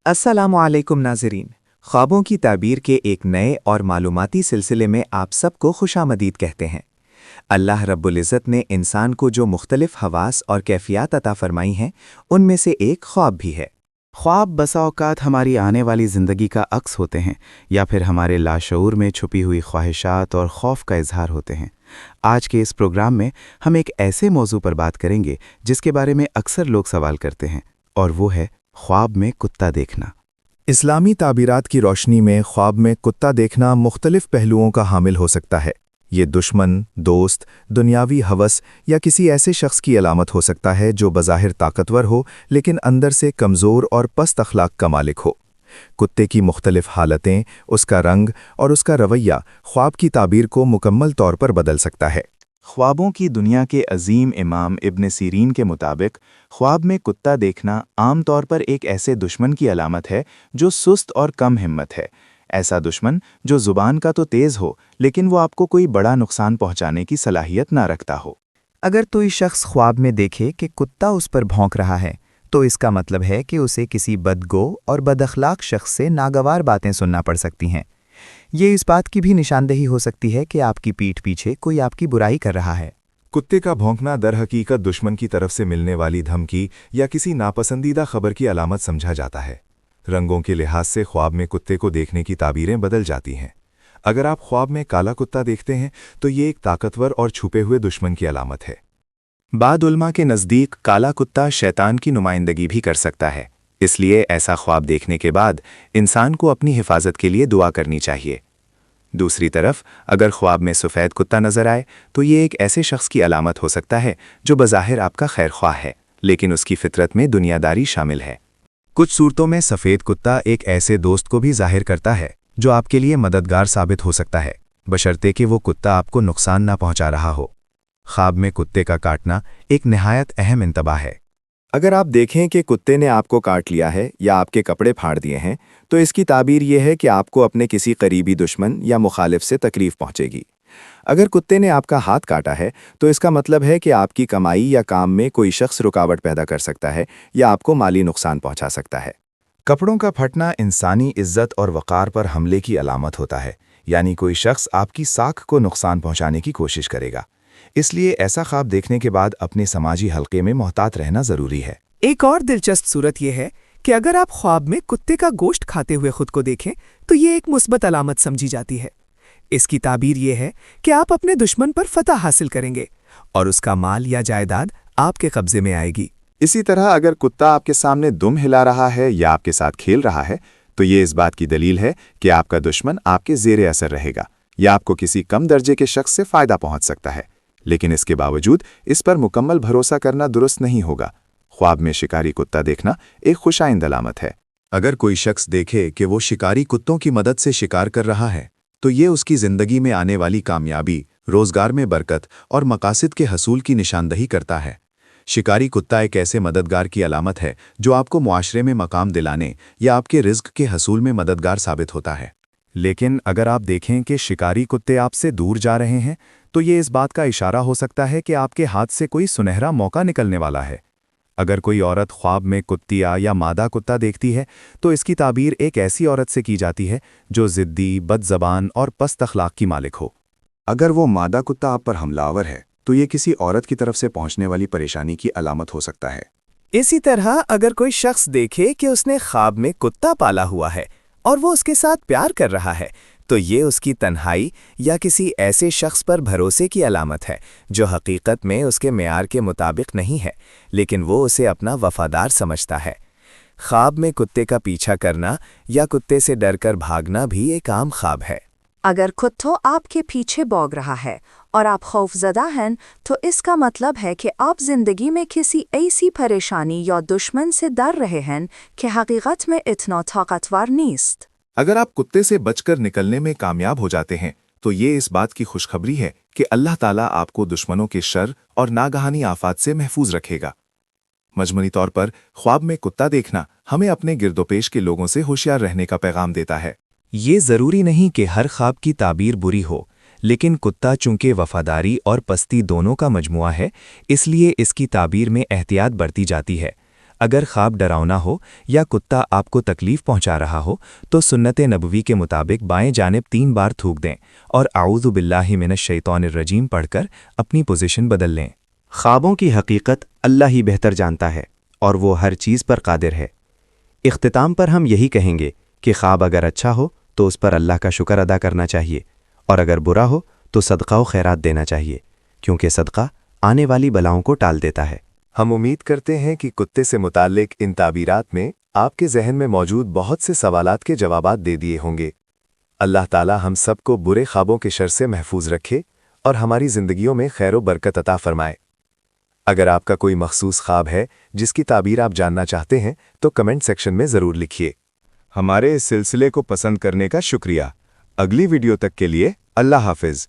अस्सलामु अलैकुम नाज़रीन। ख्वाबों की ताबीर के एक नए और मालूमाती सिलसिले में आप सबको खुशामदीद कहते हैं। अल्लाह रब्बुल इज़्ज़त ने इंसान को जो मुख्तलिफ हवास और कैफियत अता फरमाई हैं, उनमें से एक ख्वाब भी है। ख्वाब बसा औकात हमारी आने वाली ज़िंदगी का अक्स होते हैं या फिर हमारे लाशऊर में छुपी हुई ख्वाहिशात और खौफ का इजहार होते हैं। आज के इस प्रोग्राम में हम एक ऐसे मौजू पर बात करेंगे जिसके बारे में अक्सर लोग सवाल करते हैं, और वो है ख्वाब में कुत्ता देखना। इस्लामी ताबीरात की रोशनी में ख्वाब में कुत्ता देखना मुख्तलिफ पहलुओं का हामिल हो सकता है। ये दुश्मन, दोस्त, दुनियावी हवस या किसी ऐसे शख्स की अलामत हो सकता है जो बज़ाहिर ताकतवर हो लेकिन अंदर से कमज़ोर और पस्त अखलाक का मालिक हो। कुत्ते की मुख्तलिफ हालतें, उसका रंग और उसका रवैया ख्वाब की ताबीर को मुकम्मल तौर पर बदल सकता है। ख्वाबों की दुनिया के अजीम इमाम इब्न सीरीन के मुताबिक ख्वाब में कुत्ता देखना आम तौर पर एक ऐसे दुश्मन की अलामत है जो सुस्त और कम हिम्मत है। ऐसा दुश्मन जो ज़ुबान का तो तेज़ हो लेकिन वो आपको कोई बड़ा नुकसान पहुंचाने की सलाहियत ना रखता हो। अगर कोई शख्स ख्वाब में देखे कि कुत्ता उस पर भौंक रहा है, तो इसका मतलब है कि उसे किसी बदगो और बदअखलाक शख्स से नागवार बातें सुनना पड़ सकती हैं। ये इस बात की भी निशानदेही हो सकती है कि आपकी पीठ पीछे कोई आपकी बुराई कर रहा है। कुत्ते का भौंकना दरहकीकत दुश्मन की तरफ से मिलने वाली धमकी या किसी नापसंदीदा खबर की अलामत समझा जाता है। रंगों के लिहाज से ख्वाब में कुत्ते को देखने की ताबीरें बदल जाती हैं। अगर आप ख्वाब में काला कुत्ता देखते हैं तो ये एक ताकतवर और छुपे हुए दुश्मन की अलामत है। बाद उलमा के नज़दीक काला कुत्ता शैतान की नुमाइंदगी भी कर सकता है, इसलिए ऐसा ख्वाब देखने के बाद इंसान को अपनी हिफाजत के लिए दुआ करनी चाहिए। दूसरी तरफ अगर ख्वाब में सफ़ेद कुत्ता नज़र आए तो ये एक ऐसे शख्स की अलामत हो सकता है जो बज़ाहिर आपका खैर ख्वाह है, लेकिन उसकी फितरत में दुनियादारी शामिल है। कुछ सूरतों में सफ़ेद कुत्ता एक ऐसे दोस्त को भी जाहिर करता है जो आपके लिए मददगार साबित हो सकता है, बशर्ते कि वो कुत्ता आपको नुकसान ना पहुंचा रहा हो। ख्वाब में कुत्ते का काटना एक निहायत अहम इंतबाह है। अगर आप देखें कि कुत्ते ने आपको काट लिया है या आपके कपड़े फाड़ दिए हैं, तो इसकी ताबीर यह है कि आपको अपने किसी करीबी दुश्मन या मुखालिफ से तकलीफ पहुंचेगी। अगर कुत्ते ने आपका हाथ काटा है तो इसका मतलब है कि आपकी कमाई या काम में कोई शख्स रुकावट पैदा कर सकता है या आपको माली नुकसान पहुंचा सकता है। कपड़ों का फटना इंसानी इज्जत और वक़ार पर हमले की अलामत होता है, यानी कोई शख्स आपकी साख को नुकसान पहुंचाने की कोशिश करेगा। इसलिए ऐसा ख्वाब देखने के बाद अपने समाजी हल्के में मोहतात रहना ज़रूरी है। एक और दिलचस्प सूरत यह है कि अगर आप ख्वाब में कुत्ते का गोश्त खाते हुए खुद को देखें तो ये एक मुस्बत अलामत समझी जाती है। इसकी ताबीर ये है कि आप अपने दुश्मन पर फतह हासिल करेंगे और उसका माल या जायदाद आपके कब्जे में आएगी। इसी तरह अगर कुत्ता आपके सामने दुम हिला रहा है या आपके साथ खेल रहा है तो ये इस बात की दलील है कि आपका दुश्मन आपके ज़ेरे असर रहेगा या आपको किसी कम दर्जे के शख्स से फ़ायदा पहुंच सकता है, लेकिन इसके बावजूद इस पर मुकम्मल भरोसा करना दुरुस्त नहीं होगा। ख्वाब में शिकारी कुत्ता देखना एक खुशाइंद अलामत है। अगर कोई शख्स देखे कि वो शिकारी कुत्तों की मदद से शिकार कर रहा है तो ये उसकी ज़िंदगी में आने वाली कामयाबी, रोज़गार में बरकत और मकासद के हसूल की निशानदही करता है। शिकारी कुत्ता एक ऐसे मददगार की अलामत है जो आपको मुआशरे में मकाम दिलाने या आपके रिज़्क के हसूल में मददगार साबित होता है। लेकिन अगर आप देखें कि शिकारी कुत्ते आपसे दूर जा रहे हैं तो ये इस बात का इशारा हो सकता है कि आपके हाथ से कोई सुनहरा मौका निकलने वाला है। अगर कोई औरत ख्वाब में कुत्तिया या मादा कुत्ता देखती है तो इसकी ताबीर एक ऐसी औरत से की जाती है जो ज़िद्दी, बदज़बान और पस्त अखलाक की मालिक हो। अगर वो मादा कुत्ता आप पर हमलावर है तो ये किसी औरत की तरफ से पहुंचने वाली परेशानी की अलामत हो सकता है। इसी तरह अगर कोई शख्स देखे कि उसने ख्वाब में कुत्ता पाला हुआ है और वो उसके साथ प्यार कर रहा है तो ये उसकी तन्हाई या किसी ऐसे शख्स पर भरोसे की अलामत है जो हकीकत में उसके मेयार के मुताबिक नहीं है, लेकिन वो उसे अपना वफादार समझता है। ख्वाब में कुत्ते का पीछा करना या कुत्ते से डरकर भागना भी एक आम ख्वाब है। अगर कुत्ता आपके पीछे भौंक रहा है और आप खौफजदा हैं तो इसका मतलब है कि आप जिंदगी में किसी ऐसी परेशानी या दुश्मन से डर रहे हैं कि हकीकत में इतना ताकतवर नीस्त। अगर आप कुत्ते से बचकर निकलने में कामयाब हो जाते हैं तो ये इस बात की खुशखबरी है कि अल्लाह ताला आपको दुश्मनों के शर और नागहानी आफात से महफूज रखेगा। मजमूनी तौर पर ख्वाब में कुत्ता देखना हमें अपने गिरदोपेश के लोगों से होशियार रहने का पैगाम देता है। ये ज़रूरी नहीं कि हर ख्वाब की ताबीर बुरी हो, लेकिन कुत्ता चूंकि वफादारी और पस्ती दोनों का मजमुआ है, इसलिए इसकी ताबीर में एहतियात बरती जाती है। अगर ख्वाब डरावना हो या कुत्ता आपको तकलीफ पहुंचा रहा हो तो सुन्नत नबवी के मुताबिक बाएं जानिब 3 बार थूक दें और आऊज़ु बिल्लाहि मिनश शैतानिर रजीम पढ़कर अपनी पोजीशन बदल लें। ख्वाबों की हकीकत अल्लाह ही बेहतर जानता है और वो हर चीज़ पर कादिर है। इख्तिताम पर हम यही कहेंगे कि ख्वाब अगर अच्छा हो तो उस पर अल्लाह का शुक्र अदा करना चाहिए और अगर बुरा हो तो सदका व खैरात देना चाहिए, क्योंकि सदका आने वाली बलाओं को टाल देता है। हम उम्मीद करते हैं कि कुत्ते से मुताल्लिक इन ताबीरात में आपके जहन में मौजूद बहुत से सवालात के जवाबात दे दिए होंगे। अल्लाह ताला हम सबको बुरे ख्वाबों के शर से महफूज रखे और हमारी ज़िंदगियों में खैर व बरकत अता फरमाए। अगर आपका कोई मखसूस ख्वाब है जिसकी ताबीर आप जानना चाहते हैं तो कमेंट सेक्शन में ज़रूर लिखिए। हमारे इस सिलसिले को पसंद करने का शुक्रिया। अगली वीडियो तक के लिए अल्लाह हाफिज़।